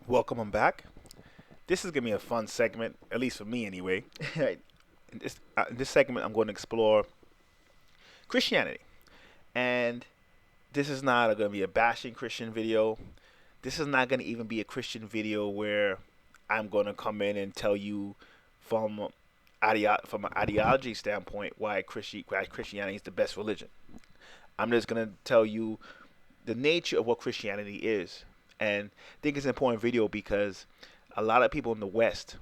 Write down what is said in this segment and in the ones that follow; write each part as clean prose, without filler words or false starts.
Welcome on back. This is gonna be a fun segment, at least for me anyway. in this segment, I'm going to explore Christianity, and this is not going to be a bashing Christian video. This is not going to even be a Christian video where I'm going to come in and tell you from from an ideology standpoint why Christianity is the best religion. I'm just going to tell you the nature of what Christianity is, and I think it's an important video because a lot of people in the West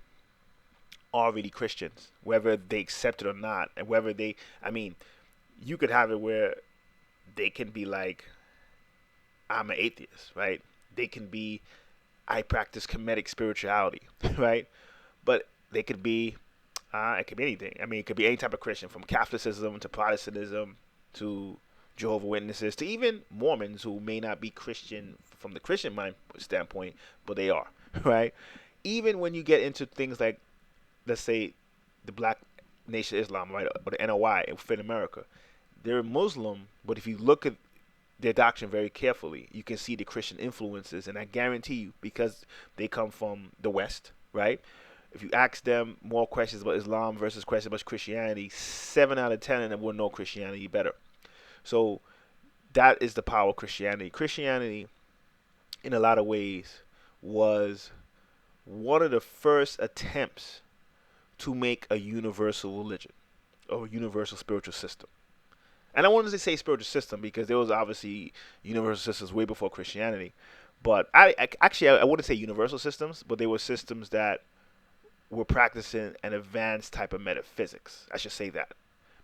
are really Christians, whether they accept it or not, and whether they, I mean, you could have it where they can be like, I'm an atheist, right? They can be, I practice Kemetic spirituality, right? But they could be, it could be anything. I mean, it could be any type of Christian, from Catholicism to Protestantism to Jehovah Witnesses to even Mormons who may not be Christian from the Christian mind standpoint, but they are, right? Even when you get into things like, let's say, the Black Nation of Islam, right, or the NOI within America, they're Muslim, but if you look at their doctrine very carefully, you can see the Christian influences, and I guarantee you, because they come from the West, right? If you ask them more questions about Islam versus questions about Christianity, 7 out of 10 of them will know Christianity better. So that is the power of Christianity. Christianity, in a lot of ways, was one of the first attempts to make a universal religion or a universal spiritual system. And I wanted to say spiritual system because there was obviously universal systems way before Christianity. But I wouldn't say universal systems, but they were systems that were practicing an advanced type of metaphysics. I should say that.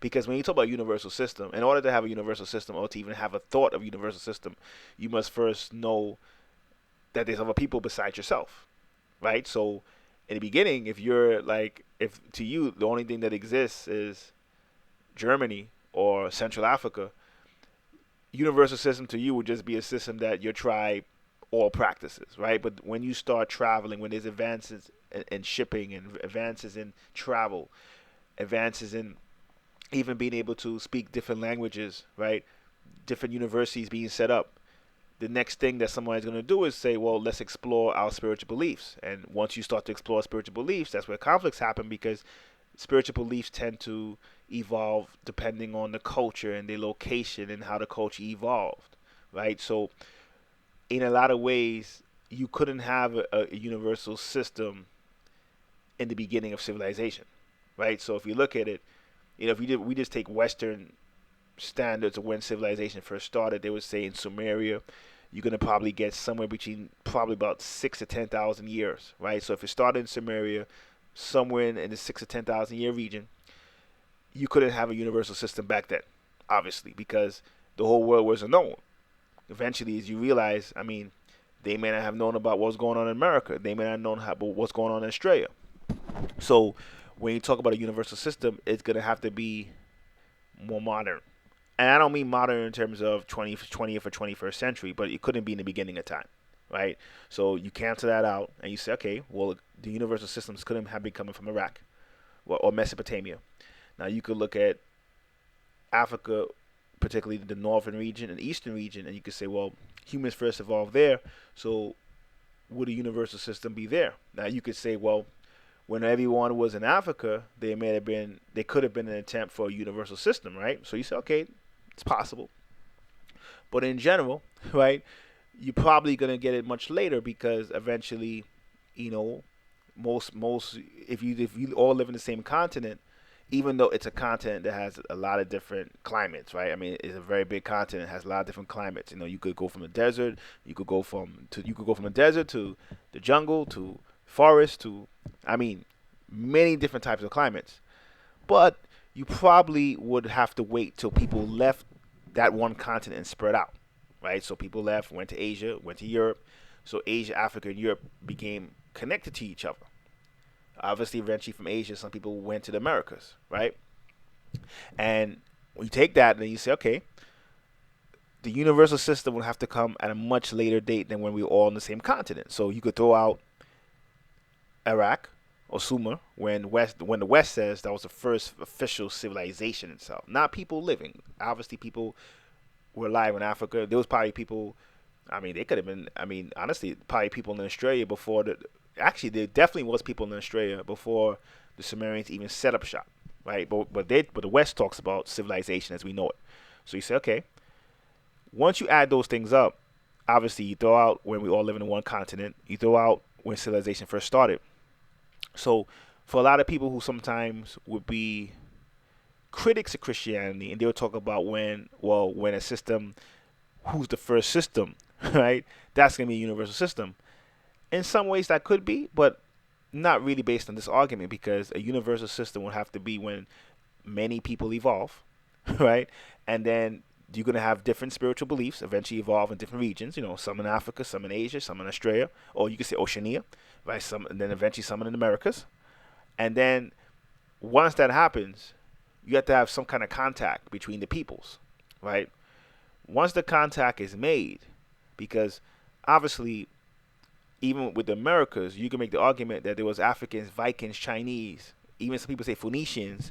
Because when you talk about universal system, in order to have a universal system or to even have a thought of universal system, you must first know that there's other people besides yourself, right? So in the beginning, if you're like, if to you the only thing that exists is Germany or Central Africa, universal system to you would just be a system that your tribe all practices, right? But when you start traveling, when there's advances in shipping and advances in travel, advances in even being able to speak different languages, right? Different universities being set up. The next thing that someone is going to do is say, well, let's explore our spiritual beliefs. And once you start to explore spiritual beliefs, that's where conflicts happen because spiritual beliefs tend to evolve depending on the culture and the location and how the culture evolved, right? So, in a lot of ways, you couldn't have a universal system in the beginning of civilization, right? So, if you look at it, if we just take Western standards of when civilization first started, they would say in Sumeria, you're gonna probably get somewhere between probably about 6 to 10,000 years, right? So if it started in Sumeria, somewhere in the 6 to 10,000 year region, you couldn't have a universal system back then, obviously, because the whole world wasn't known. Eventually, as you realize, I mean, they may not have known about what's going on in America. They may not have known about what's going on in Australia. So when you talk about a universal system, it's gonna have to be more modern. And I don't mean modern in terms of 20th or 21st century, but it couldn't be in the beginning of time, right? So you cancel that out and you say, okay, well, the universal systems couldn't have been coming from Iraq or Mesopotamia. Now you could look at Africa, particularly the northern region and eastern region, and you could say, well, humans first evolved there, so would a universal system be there? Now you could say, well, when everyone was in Africa, there could have been an attempt for a universal system, right? So you say, okay, it's possible. But in general, right, you're probably gonna get it much later because eventually, you know, most if you all live in the same continent, even though it's a continent that has a lot of different climates, right? I mean, it's a very big continent, has a lot of different climates. You could go from a desert, you could go from a desert to the jungle to forest to, I mean, many different types of climates. But you probably would have to wait till people left that one continent and spread out, right? So people left, went to Asia, went to Europe. So Asia, Africa, and Europe became connected to each other. Obviously, eventually from Asia, some people went to the Americas, right? And when you take that and you say, okay, the universal system will have to come at a much later date than when we were all on the same continent. So you could throw out Iraq or Sumer when the West says that was the first official civilization itself. Not people living. Obviously, people were alive in Africa. There was probably people I mean, they could have been. I mean, honestly, probably people in Australia before the. Actually, there definitely was people in Australia before the Sumerians even set up shop, right? But the West talks about civilization as we know it. So you say, okay, once you add those things up, obviously you throw out when we all live in one continent. You throw out when civilization first started. So for a lot of people who sometimes would be critics of Christianity, and they'll talk about when a system, who's the first system, right? That's gonna be a universal system. In some ways, that could be, but not really based on this argument because a universal system would have to be when many people evolve, right? And then you're gonna have different spiritual beliefs eventually evolve in different regions. You know, some in Africa, some in Asia, some in Australia, or you could say Oceania, right? Some, and then eventually some in the Americas. And then once that happens, you have to have some kind of contact between the peoples, right? Once the contact is made, because obviously, even with the Americas, you can make the argument that there was Africans, Vikings, Chinese, even some people say Phoenicians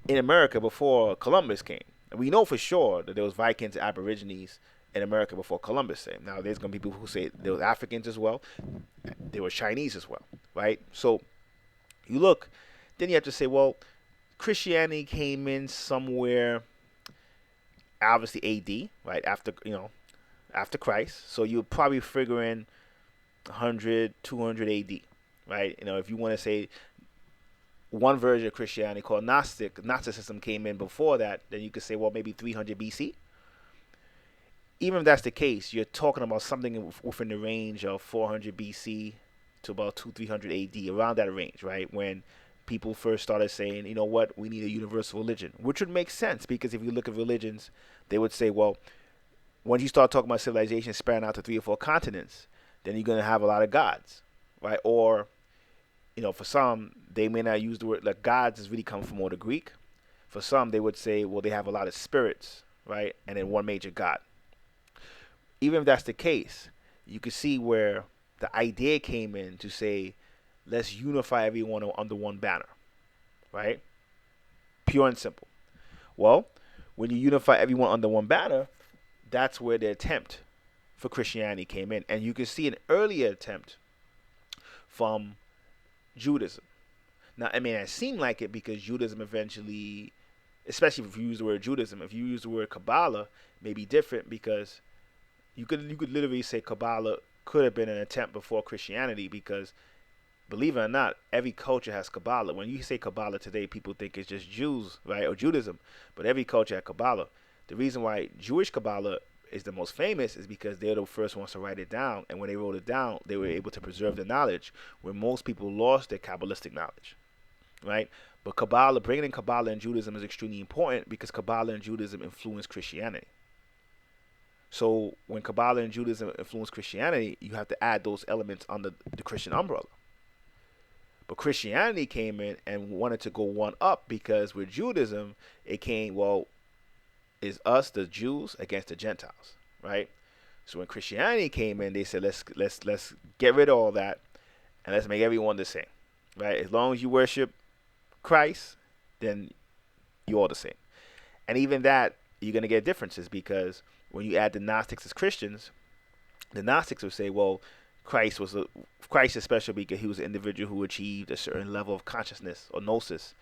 in America before Columbus came. And we know for sure that there was Vikings, Aborigines in America before Columbus came. Now, there's going to be people who say there was Africans as well. There was Chinese as well, right? So you look, then you have to say, well, Christianity came in somewhere, obviously AD, right after Christ. So you're probably figuring 100, 200 AD, right? If you want to say one version of Christianity called Gnosticism came in before that, then you could say, well, maybe 300 BC. Even if that's the case, you're talking about something within the range of 400 BC to about 300 AD, around that range, right? When people first started saying, you know what, we need a universal religion, which would make sense because if you look at religions, they would say, well, once you start talking about civilization spreading out to 3 or 4 continents, then you're going to have a lot of gods, right? Or, for some, they may not use the word, like gods is really coming from more the Greek. For some, they would say, well, they have a lot of spirits, right? And then one major god. Even if that's the case, you can see where the idea came in to say, let's unify everyone under one banner, right? Pure and simple. Well, when you unify everyone under one banner, that's where the attempt for Christianity came in. And you can see an earlier attempt from Judaism. Now, I mean, it seemed like it because Judaism eventually, especially if you use the word Judaism, if you use the word Kabbalah, may be different because you could literally say Kabbalah could have been an attempt before Christianity because, believe it or not, every culture has Kabbalah. When you say Kabbalah today, people think it's just Jews, right, or Judaism, but every culture has Kabbalah. The reason why Jewish Kabbalah is the most famous is because they're the first ones to write it down, and when they wrote it down, they were able to preserve the knowledge, where most people lost their Kabbalistic knowledge, right? But Kabbalah, bringing in Kabbalah and Judaism is extremely important because Kabbalah and Judaism influenced Christianity. So when Kabbalah and Judaism influenced Christianity, you have to add those elements under the Christian umbrella. But Christianity came in and wanted to go one up because with Judaism, it came, well, is us, the Jews, against the Gentiles, right? So when Christianity came in, they said, let's get rid of all that and let's make everyone the same, right? As long as you worship Christ, then you're all the same. And even that, you're going to get differences because when you add the Gnostics as Christians, the Gnostics will say, well, Christ is special because he was an individual who achieved a certain level of consciousness or gnosis,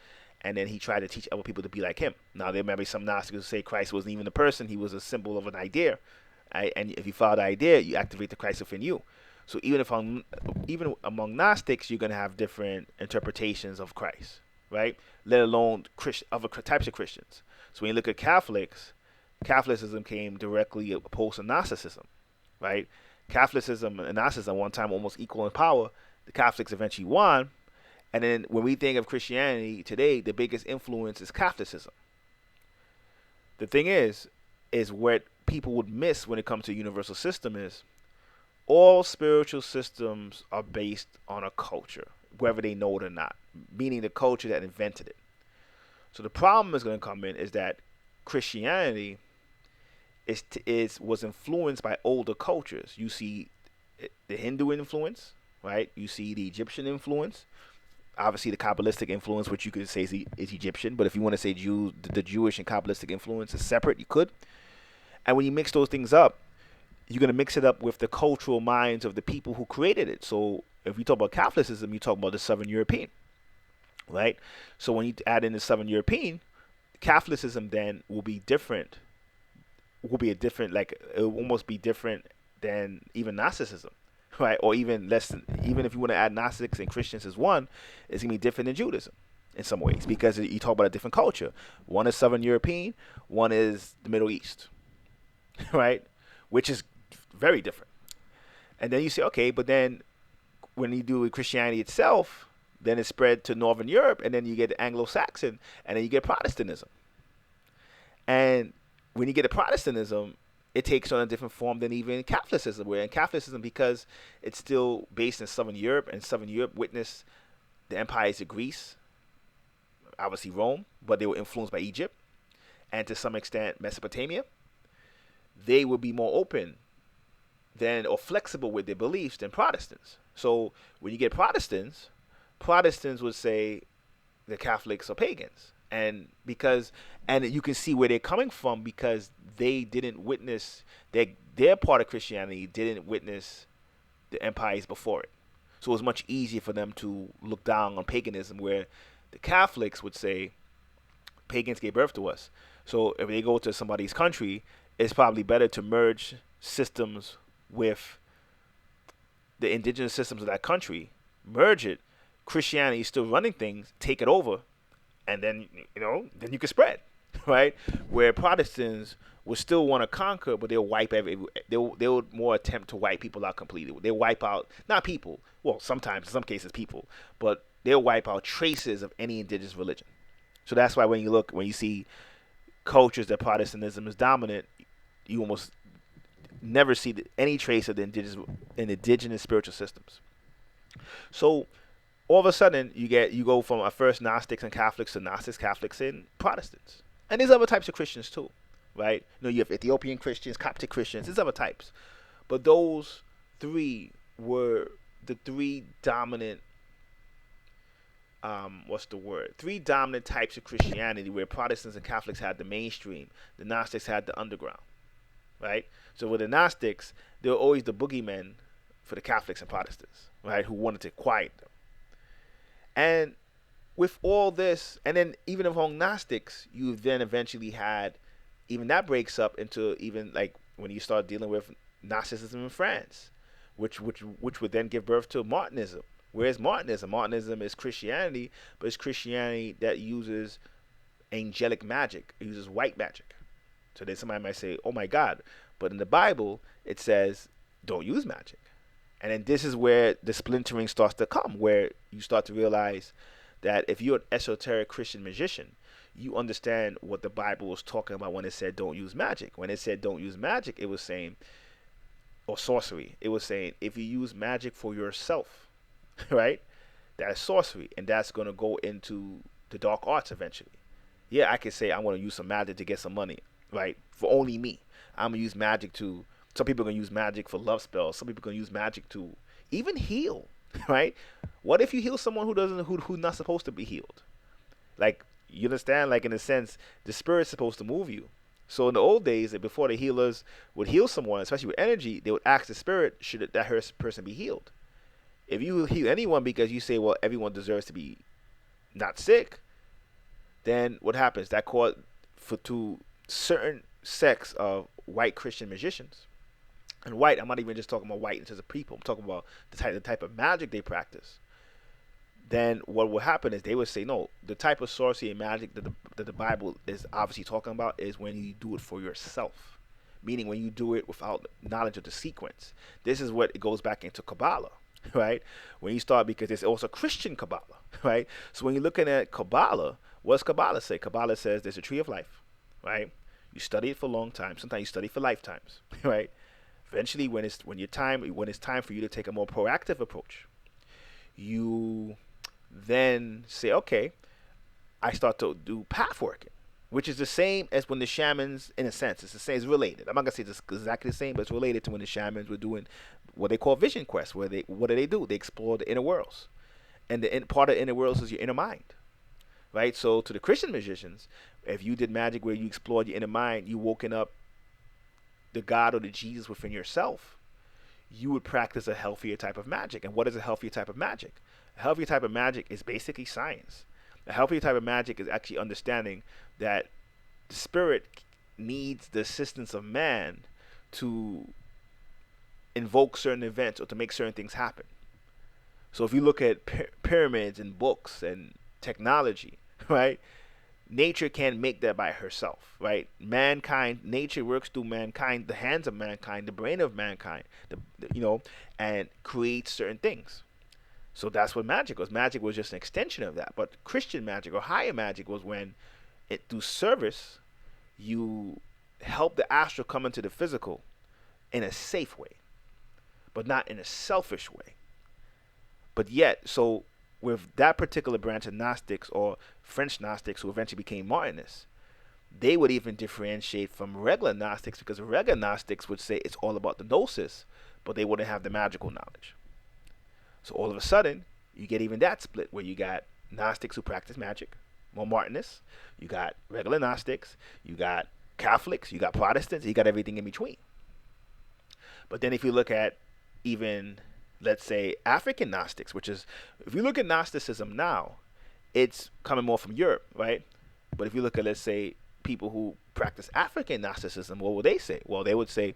and then he tried to teach other people to be like him. Now, there may be some Gnostics who say Christ wasn't even a person, he was a symbol of an idea, right? And if you follow the idea, you activate the Christ within you. So even among Gnostics, you're going to have different interpretations of Christ, right? Let alone other types of Christians. So when you look at Catholicism came directly opposed to Gnosticism, right? Catholicism and Gnosticism one time almost equal in power. The Catholics eventually won. And then when we think of Christianity today, the biggest influence is Catholicism. The thing is what people would miss when it comes to universal system is all spiritual systems are based on a culture, whether they know it or not, meaning the culture that invented it. So the problem is going to come in is that Christianity was influenced by older cultures. You see the Hindu influence, right? You see the Egyptian influence. Obviously, the Kabbalistic influence, which you could say is Egyptian. But if you want to say the Jewish and Kabbalistic influence is separate, you could. And when you mix those things up, you're going to mix it up with the cultural minds of the people who created it. So if you talk about Catholicism, you talk about the Southern European, right? So when you add in the Southern European, Catholicism then will be different. Will be a different, like it will almost be different than even Gnosticism, right? Or even less than, even if you want to add Gnostics and Christians as one, it's gonna be different than Judaism in some ways because you talk about a different culture. One is Southern European, one is the Middle East, right? Which is very different. And then you say, okay, but then when you do Christianity itself, then it's spread to Northern Europe, and then you get Anglo-Saxon, and then you get Protestantism. And when you get to Protestantism, it takes on a different form than even Catholicism, where in Catholicism, because it's still based in Southern Europe, and Southern Europe witnessed the empires of Greece, obviously Rome, but they were influenced by Egypt, and to some extent Mesopotamia, they would be more open than or flexible with their beliefs than Protestants. So when you get Protestants, Protestants would say the Catholics are pagans. And you can see where they're coming from because they didn't witness their part of Christianity didn't witness the empires before it. So it was much easier for them to look down on paganism, where the Catholics would say pagans gave birth to us. So if they go to somebody's country, it's probably better to merge systems with the indigenous systems of that country, merge it. Christianity is still running things, take it over, and then then you can spread, right? Where Protestants will still want to conquer, but they'll wipe they'll more attempt to wipe people out completely. They'll wipe out not people, well, sometimes in some cases people, but they'll wipe out traces of any indigenous religion. So that's why when you see cultures that Protestantism is dominant, you almost never see any trace of the indigenous spiritual systems. So all of a sudden, you go from first Gnostics and Catholics to Gnostics, Catholics, and Protestants. And there's other types of Christians too, right? You have Ethiopian Christians, Coptic Christians, there's other types. But those three were the three dominant, three dominant types of Christianity, where Protestants and Catholics had the mainstream, the Gnostics had the underground, right? So with the Gnostics, they were always the boogeymen for the Catholics and Protestants, right, who wanted to quiet them. And with all this, and then even among Gnostics, you then eventually had, even that breaks up into even like when you start dealing with Gnosticism in France, which would then give birth to Martinism. Whereas Martinism is Christianity, but it's Christianity that uses angelic magic, it uses white magic. So then somebody might say, oh my God, but in the Bible, it says, don't use magic. And then this is where the splintering starts to come, where you start to realize that if you're an esoteric Christian magician, you understand what the Bible was talking about when it said don't use magic. When it said don't use magic, it was saying, or sorcery, it was saying if you use magic for yourself, right, that's sorcery, and that's going to go into the dark arts eventually. Yeah, I can say I'm going to use some magic to get some money, right, for only me. I'm going to use magic to, some people are going to use magic for love spells. Some people are going to use magic to even heal, right? What if you heal someone who's not supposed to be healed? Like, you understand? Like, in a sense, the spirit's supposed to move you. So in the old days, before the healers would heal someone, especially with energy, they would ask the spirit, should that person be healed? If you heal anyone because you say, well, everyone deserves to be not sick, then what happens? That caught to certain sects of white Christian magicians. And white, I'm not even just talking about white in terms of people. I'm talking about the type of magic they practice. Then what will happen is they would say, no, the type of sorcery and magic that the Bible is obviously talking about is when you do it for yourself. Meaning when you do it without knowledge of the sequence. This is what it goes back into Kabbalah, right? When you start, because there's also Christian Kabbalah, right? So when you're looking at Kabbalah, what does Kabbalah say? Kabbalah says there's a tree of life, right? You study it for a long time. Sometimes you study for lifetimes, right? Eventually, when it's time for you to take a more proactive approach, you then say, okay, I start to do path working, which is the same as when the shamans, in a sense, it's the same, it's related. I'm not gonna say it's exactly the same, but it's related to when the shamans were doing what they call vision quests, what do they do? They explore the inner worlds, and part of the inner worlds is your inner mind, right? So to the Christian magicians, if you did magic where you explored your inner mind, you woken up the God or the Jesus within yourself, you would practice a healthier type of magic. And what is a healthier type of magic? A healthier type of magic is basically science. A healthier type of magic is actually understanding that the spirit needs the assistance of man to invoke certain events or to make certain things happen. So if you look at pyramids and books and technology, right? Nature can't make that by herself, right? Mankind, nature works through mankind, the hands of mankind, the brain of mankind, and creates certain things. So that's what magic was. Magic was just an extension of that. But Christian magic or higher magic was when, through service, you help the astral come into the physical in a safe way, but not in a selfish way. But yet, so with that particular branch of Gnostics or French Gnostics who eventually became Martionists, they would even differentiate from regular Gnostics, because regular Gnostics would say it's all about the gnosis, but they wouldn't have the magical knowledge. So all of a sudden, you get even that split where you got Gnostics who practice magic, more Martionists, you got regular Gnostics, you got Catholics, you got Protestants, you got everything in between. But then if you look at even, let's say, African Gnostics, which is, if you look at Gnosticism now, it's coming more from Europe, right? But if you look at, let's say, people who practice African Gnosticism, what will they say? Well, they would say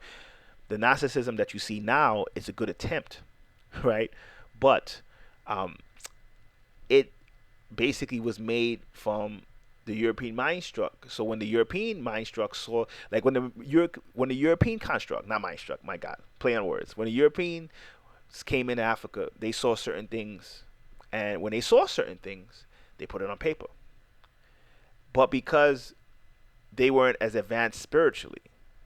the Gnosticism that you see now is a good attempt, right? But it basically was made from the European mind struck. So when the European mind struck saw, like when the European construct, not mind struck, my God, play on words. When the European came into Africa, they saw certain things, and when they saw certain things, they put it on paper. But because they weren't as advanced spiritually,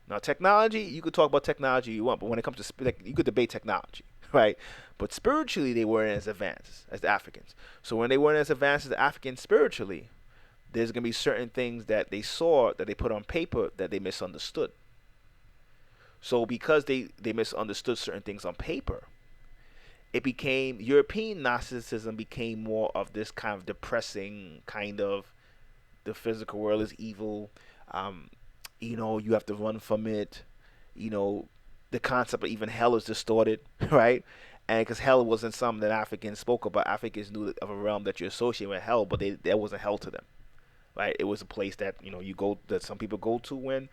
now technology, you could talk about technology you want, but when it comes to you could debate technology, right? But spiritually, they weren't as advanced as the Africans. So when they weren't as advanced as the Africans spiritually, there's going to be certain things that they saw that they put on paper that they misunderstood. So because they misunderstood certain things on paper, it became, European Gnosticism became more of this kind of depressing kind of, the physical world is evil, you have to run from it, the concept of even hell is distorted, right? And because hell wasn't something that Africans spoke about, Africans knew of a realm that you associate with hell, but there wasn't hell to them, right? It was a place that, that some people go to when,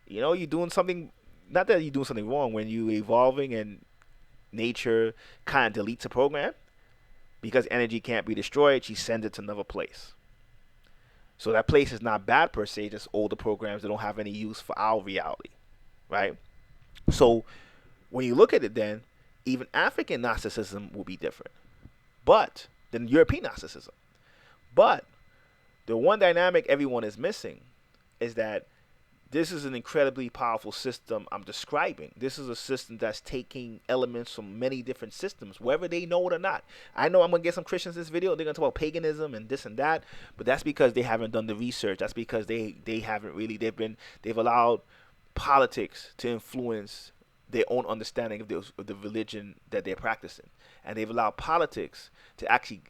you're doing something, not that you're doing something wrong, when you're evolving and nature kind of deletes a program, because energy can't be destroyed, she sends it to another place. So that place is not bad per se, just older programs that don't have any use for our reality, right? So when you look at it then, even African Gnosticism will be different than European Gnosticism. But the one dynamic everyone is missing is that this is an incredibly powerful system I'm describing. This is a system that's taking elements from many different systems, whether they know it or not. I know I'm going to get some Christians in this video. They're going to talk about paganism and this and that, but that's because they haven't done the research. That's because they haven't really, they've allowed politics to influence their own understanding of the religion that they're practicing. And they've allowed politics to actually,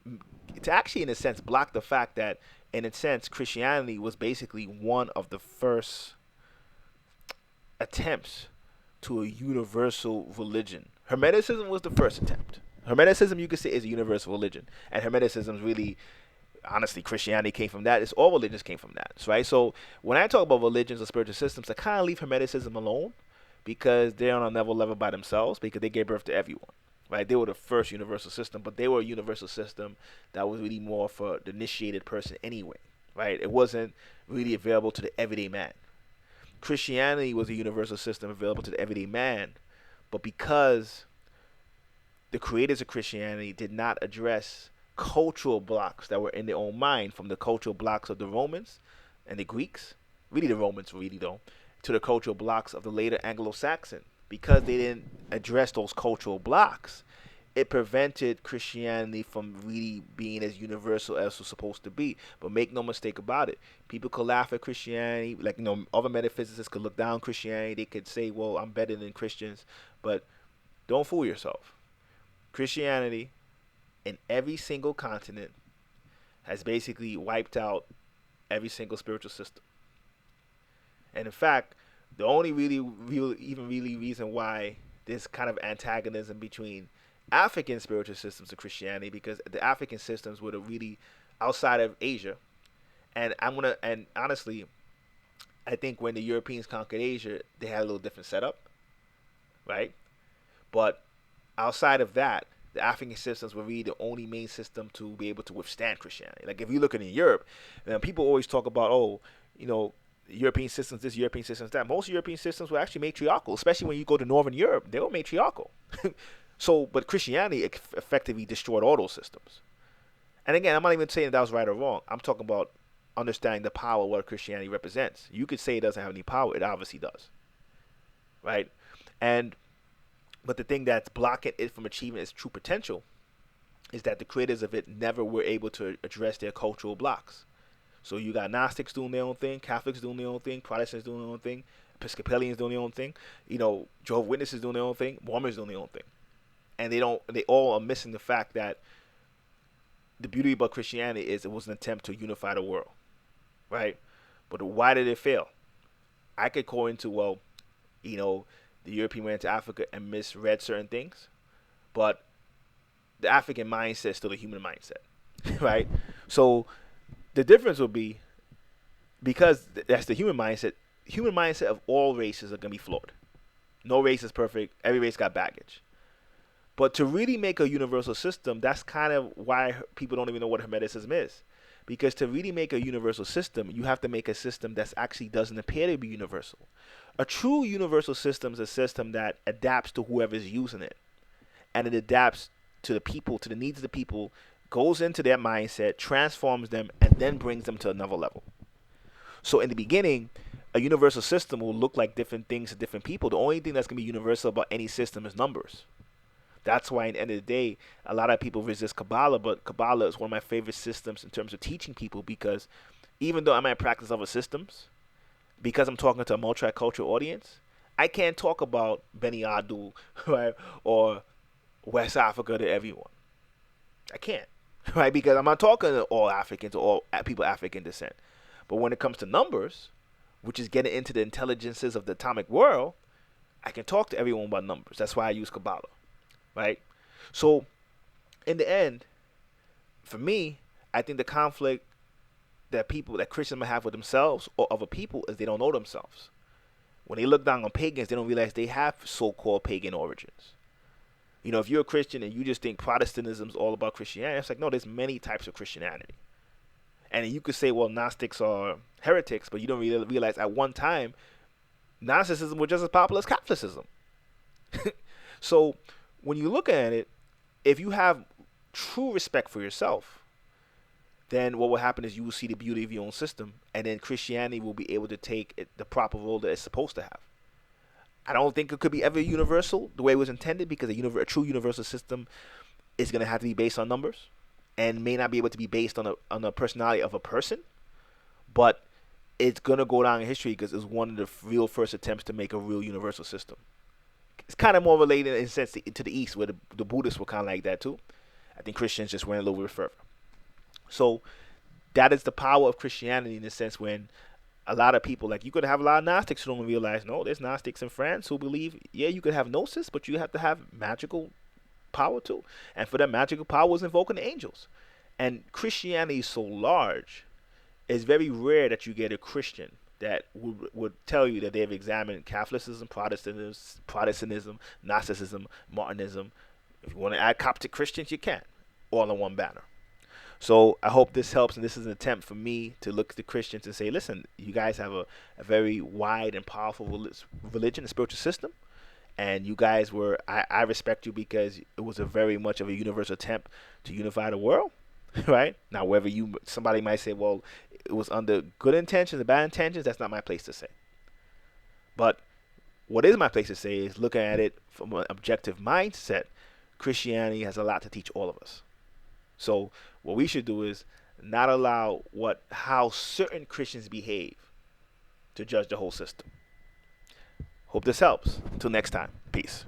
in a sense, block the fact that, in a sense, Christianity was basically one of the first attempts to a universal religion. Hermeticism was the first attempt. Hermeticism, you could say, is a universal religion. And Hermeticism is really, honestly, Christianity came from that. It's all religions came from that, right? So when I talk about religions or spiritual systems, I kind of leave Hermeticism alone because they're on another level by themselves, because they gave birth to everyone. Right, they were the first universal system, but they were a universal system that was really more for the initiated person anyway. Right, it wasn't really available to the everyday man. Christianity was a universal system available to the everyday man, but because the creators of Christianity did not address cultural blocks that were in their own mind, from the cultural blocks of the Romans and the Greeks, really the Romans really though, to the cultural blocks of the later Anglo-Saxon. Because they didn't address those cultural blocks, it prevented Christianity from really being as universal as it was supposed to be. But make no mistake about it, people could laugh at Christianity, like, other metaphysicists could look down on Christianity. They could say, well, I'm better than Christians. But don't fool yourself. Christianity in every single continent has basically wiped out every single spiritual system. And in fact, The only really reason why there's kind of antagonism between African spiritual systems and Christianity, because the African systems were the really outside of Asia, and honestly, I think when the Europeans conquered Asia, they had a little different setup, right? But outside of that, the African systems were really the only main system to be able to withstand Christianity. Like if you look in Europe, people always talk about, oh, you know, European systems this, European systems that. Most European systems were actually matriarchal, especially when you go to Northern Europe, they were matriarchal. So, but Christianity effectively destroyed all those systems. And again, I'm not even saying that was right or wrong. I'm talking about understanding the power of what Christianity represents. You could say it doesn't have any power. It obviously does, right? And but the thing that's blocking it from achieving its true potential is that the creators of it never were able to address their cultural blocks. So you got Gnostics doing their own thing, Catholics doing their own thing, Protestants doing their own thing, Episcopalians doing their own thing, Jehovah's Witnesses doing their own thing, Mormons doing their own thing. And they all are missing the fact that the beauty about Christianity is it was an attempt to unify the world, right? But why did it fail? I could go into, the European went into Africa and misread certain things, but the African mindset is still a human mindset, right? So the difference will be, because that's the human mindset of all races are going to be flawed. No race is perfect. Every race got baggage. But to really make a universal system, that's kind of why people don't even know what Hermeticism is. Because to really make a universal system, you have to make a system that actually doesn't appear to be universal. A true universal system is a system that adapts to whoever's using it. And it adapts to the people, to the needs of the people, goes into their mindset, transforms them, and then brings them to another level. So in the beginning, a universal system will look like different things to different people. The only thing that's going to be universal about any system is numbers. That's why, in the end of the day, a lot of people resist Kabbalah, but Kabbalah is one of my favorite systems in terms of teaching people, because even though I might practice other systems, because I'm talking to a multicultural audience, I can't talk about Beni Adu, right, or West Africa to everyone. I can't, right, because I'm not talking to all Africans or all people of African descent. But when it comes to numbers, which is getting into the intelligences of the atomic world, I can talk to everyone about numbers. That's why I use Kabbalah. Right? So, in the end, for me, I think the conflict that Christians might have with themselves or other people is they don't know themselves. When they look down on pagans, they don't realize they have so-called pagan origins. If you're a Christian and you just think Protestantism is all about Christianity, it's like, no, there's many types of Christianity. And you could say, well, Gnostics are heretics, but you don't really realize at one time, Gnosticism was just as popular as Catholicism. So, when you look at it, if you have true respect for yourself, then what will happen is you will see the beauty of your own system, and then Christianity will be able to take the proper role that it's supposed to have. I don't think it could be ever universal the way it was intended, because a true universal system is going to have to be based on numbers and may not be able to be based on a personality of a person, but it's going to go down in history because it's one of the real first attempts to make a real universal system. It's kind of more related in a sense to the East, where the Buddhists were kind of like that too. I think Christians just went a little bit further. So that is the power of Christianity, in the sense when a lot of people, like, you could have a lot of Gnostics who don't realize, no, there's Gnostics in France who believe, yeah, you could have gnosis, but you have to have magical power too. And for that magical power was invoking the angels. And Christianity is so large, it's very rare that you get a Christian that would tell you that they've examined Catholicism, Protestantism, Gnosticism, Martinism. If you want to add Coptic Christians, you can, all in one banner. So I hope this helps, and this is an attempt for me to look at the Christians and say, listen, you guys have a very wide and powerful religion and spiritual system, and you guys I respect you because it was a very much of a universal attempt to unify the world, right? Now, whether somebody might say, well, it was under good intentions and bad intentions, that's not my place to say. But what is my place to say is, looking at it from an objective mindset, Christianity has a lot to teach all of us. So what we should do is not allow how certain Christians behave to judge the whole system. Hope this helps. Until next time, peace.